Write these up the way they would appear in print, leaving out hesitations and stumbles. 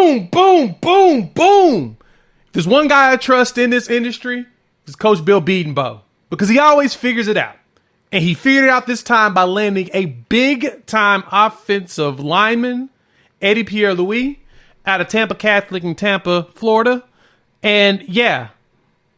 boom, boom, boom, boom. There's one guy I trust in this industry. It's Coach Bill Bedenbaugh, because he always figures it out. And he figured it out this time by landing a big-time offensive lineman, Eddie Pierre-Louis, out of Tampa Catholic in Tampa, Florida. And yeah,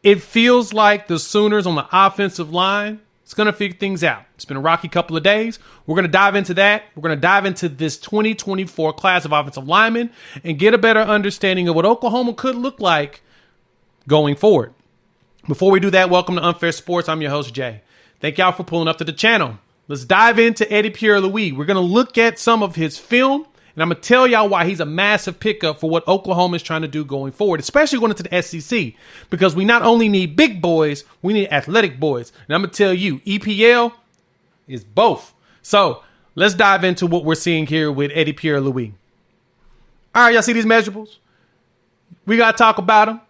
it feels like the Sooners on the offensive line is going to figure things out. It's been a rocky couple of days. We're going to dive into that. We're going to dive into this 2024 class of offensive linemen and get a better understanding of what Oklahoma could look like going forward. Before we do that, welcome to Unfair Sports. I'm your host, Jay. Thank y'all for pulling up to the channel. Let's dive into Eddie Pierre-Louis. We're going to look at some of his film, and I'm going to tell y'all why he's a massive pickup for what Oklahoma is trying to do going forward, especially going into the SEC, because we not only need big boys, we need athletic boys. And I'm going to tell you, EPL is both. So let's dive into what we're seeing here with Eddie Pierre-Louis. All right, y'all see these measurables? We got to talk about him.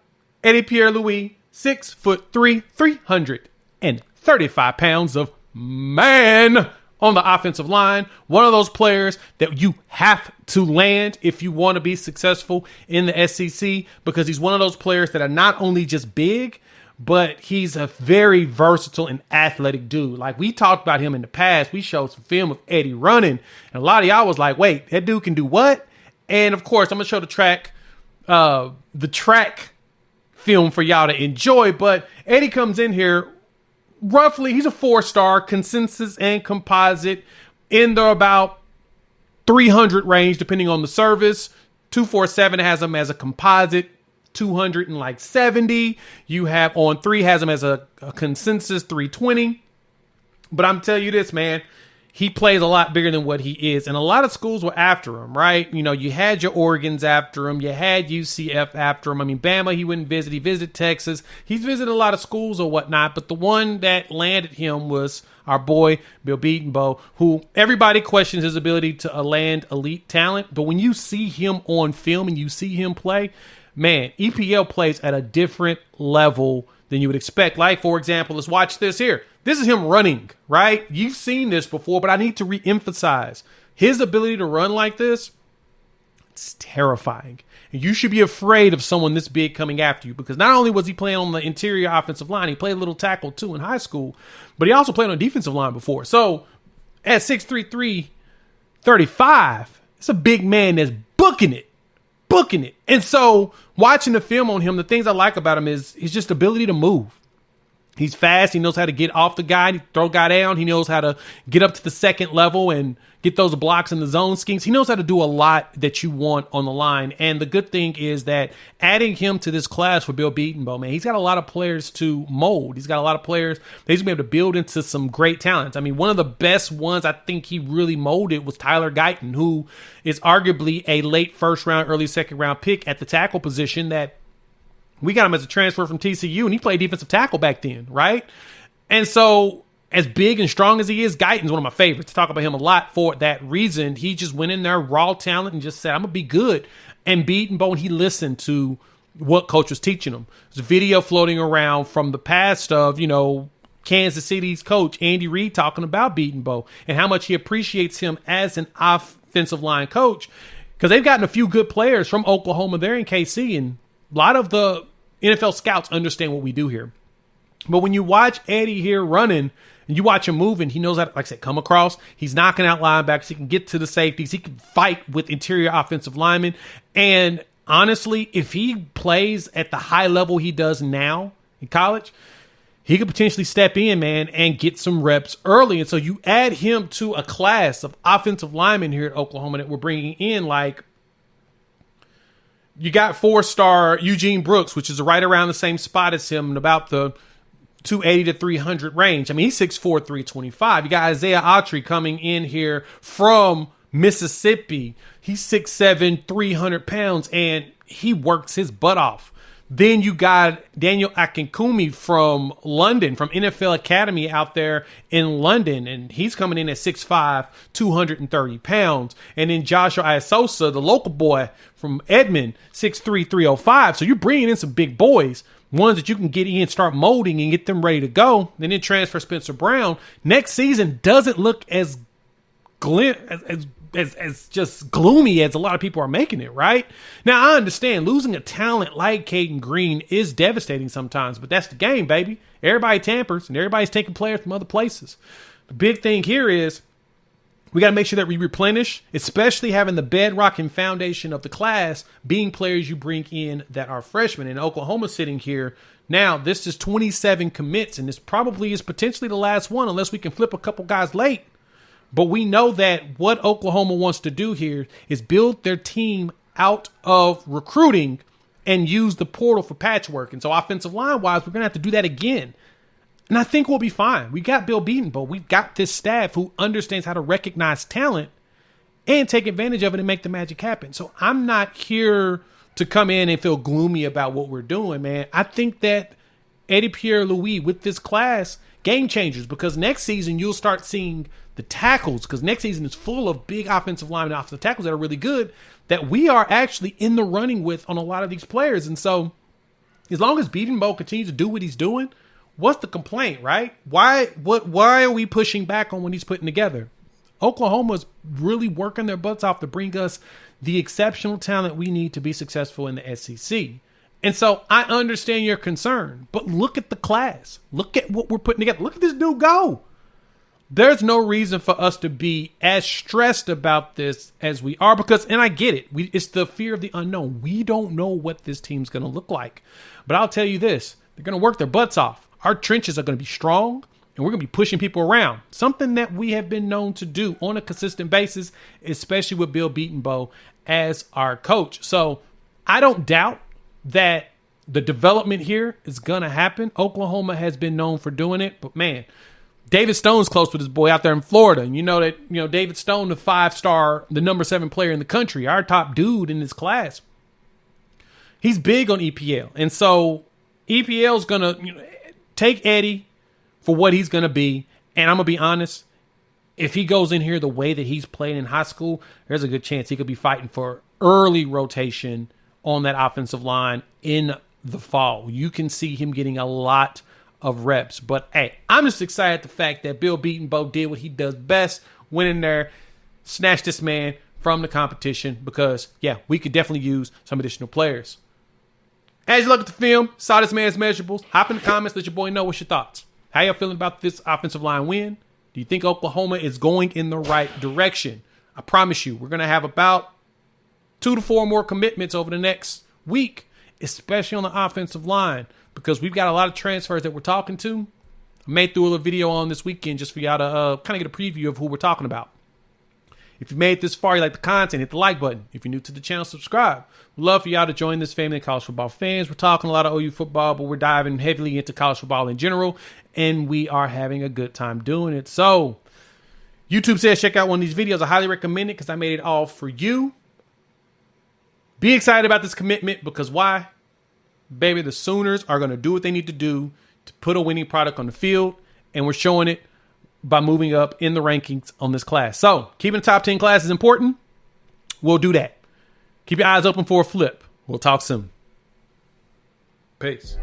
Eddie Pierre-Louis, 6'3", 335 pounds of man on the offensive line. One of those players that you have to land if you want to be successful in the SEC, because he's one of those players that are not only just big, but he's a very versatile and athletic dude. Like, we talked about him in the past. We showed some film of Eddie running, and a lot of y'all was like, wait, that dude can do what? And of course, I'm going to show the track film for y'all to enjoy. But Eddie comes in here roughly, he's a 4-star consensus and composite in the about 300 range, depending on the service. 247 has him as a composite 270. You have on 3 has him as a consensus 320. But I'm telling you this, man, he plays a lot bigger than what he is. And a lot of schools were after him, right? You know, you had your Oregons after him. You had UCF after him. I mean, Bama, he wouldn't visit. He visited Texas. He's visited a lot of schools or whatnot. But the one that landed him was our boy, Bill Bedenbaugh, who everybody questions his ability to land elite talent. But when you see him on film and you see him play, man, EPL plays at a different level than you would expect. Like, for example, let's watch this here. This is him running, right? You've seen this before, but I need to re-emphasize his ability to run like this. It's terrifying. And you should be afraid of someone this big coming after you, because not only was he playing on the interior offensive line, he played a little tackle too in high school, but he also played on the defensive line before. So at 6'3", 335, it's a big man that's booking it. And so watching the film on him, the things I like about him is his just ability to move. He's fast. He knows how to get off the guy, throw a guy down. He knows how to get up to the second level and get those blocks in the zone schemes. He knows how to do a lot that you want on the line. And the good thing is that adding him to this class for Bill Bedenbaugh, man, he's got a lot of players to mold. He's got a lot of players that he's going to be able to build into some great talents. I mean, one of the best ones I think he really molded was Tyler Guyton, who is arguably a late first round, early second round pick at the tackle position that we got him as a transfer from TCU, and he played defensive tackle back then, right? And so, as big and strong as he is, Guyton's one of my favorites. Talk about him a lot for that reason. He just went in there, raw talent, and just said, I'm going to be good. And Bedenbaugh, he listened to what coach was teaching him. There's a video floating around from the past of, you know, Kansas City's coach, Andy Reid, talking about Bedenbaugh and how much he appreciates him as an offensive line coach, because they've gotten a few good players from Oklahoma there in KC, and a lot of the NFL scouts understand what we do here. But when you watch Eddie here running and you watch him moving, he knows how to, like I said, come across. He's knocking out linebackers. He can get to the safeties. He can fight with interior offensive linemen. And honestly, if he plays at the high level he does now in college, he could potentially step in, man, and get some reps early. And so you add him to a class of offensive linemen here at Oklahoma that we're bringing in, like, you got 4-star Eugene Brooks, which is right around the same spot as him, in about the 280 to 300 range. I mean, he's 6'4", 325. You got Isaiah Autry coming in here from Mississippi. He's 6'7", 300 pounds, and he works his butt off. Then you got Daniel Akinkumi from London, from NFL Academy out there in London, and he's coming in at 6'5", 230 pounds. And then Joshua Iasosa, the local boy from Edmond, 6'3", 305. So you're bringing in some big boys, ones that you can get in, start molding, and get them ready to go. And then transfer Spencer Brown. Next season doesn't look as as just gloomy as a lot of people are making it, right? Now, I understand losing a talent like Caden Green is devastating sometimes, but that's the game, baby. Everybody tampers, and everybody's taking players from other places. The big thing here is we got to make sure that we replenish, especially having the bedrock and foundation of the class being players you bring in that are freshmen. And Oklahoma sitting here now, this is 27 commits, and this probably is potentially the last one unless we can flip a couple guys late. But we know that what Oklahoma wants to do here is build their team out of recruiting and use the portal for patchwork. And so offensive line-wise, we're going to have to do that again. And I think we'll be fine. We got Bill Beatonbow. We've got this staff who understands how to recognize talent and take advantage of it and make the magic happen. So I'm not here to come in and feel gloomy about what we're doing, man. I think that Eddie Pierre-Louis with this class, game changers, because next season you'll start seeing the tackles, because next season is full of big offensive linemen and offensive tackles that are really good, that we are actually in the running with on a lot of these players. And so as long as Beatonbow continues to do what he's doing, what's the complaint, right? Why are we pushing back on what he's putting together? Oklahoma's really working their butts off to bring us the exceptional talent we need to be successful in the SEC. And so I understand your concern, but look at the class. Look at what we're putting together. Look at this dude go. There's no reason for us to be as stressed about this as we are because, and I get it, it's the fear of the unknown. We don't know what this team's going to look like. But I'll tell you this, they're going to work their butts off. Our trenches are going to be strong, and we're going to be pushing people around. Something that we have been known to do on a consistent basis, especially with Bill Beatonbow as our coach. So I don't doubt that the development here is going to happen. Oklahoma has been known for doing it, but man, David Stone's close with his boy out there in Florida. And you know that, David Stone, the 5-star, the number 7 player in the country, our top dude in this class. He's big on EPL. And so EPL's going to take Eddie for what he's going to be. And I'm going to be honest, if he goes in here the way that he's playing in high school, there's a good chance he could be fighting for early rotation on that offensive line in the fall. You can see him getting a lot of reps. But hey, I'm just excited at the fact that Bill Beatonbow did what he does best, went in there, snatched this man from the competition because, yeah, we could definitely use some additional players. As you look at the film, saw this man's measurables, hop in the comments, let your boy know what's your thoughts. How y'all feeling about this offensive line win? Do you think Oklahoma is going in the right direction? I promise you, we're going to have about 2 to 4 more commitments over the next week, especially on the offensive line, because we've got a lot of transfers that we're talking to. I made through a little video on this weekend just for y'all to kind of get a preview of who we're talking about. If you made it this far, you like the content, hit the like button. If you're new to the channel, subscribe. We'd love for y'all to join this family of college football fans. We're talking a lot of OU football, but we're diving heavily into college football in general, and we are having a good time doing it. So, YouTube says check out one of these videos. I highly recommend it because I made it all for you. Be excited about this commitment because why? Baby, the Sooners are going to do what they need to do to put a winning product on the field, and we're showing it by moving up in the rankings on this class. So, keeping the top 10 class is important. We'll do that. Keep your eyes open for a flip. We'll talk soon. Peace.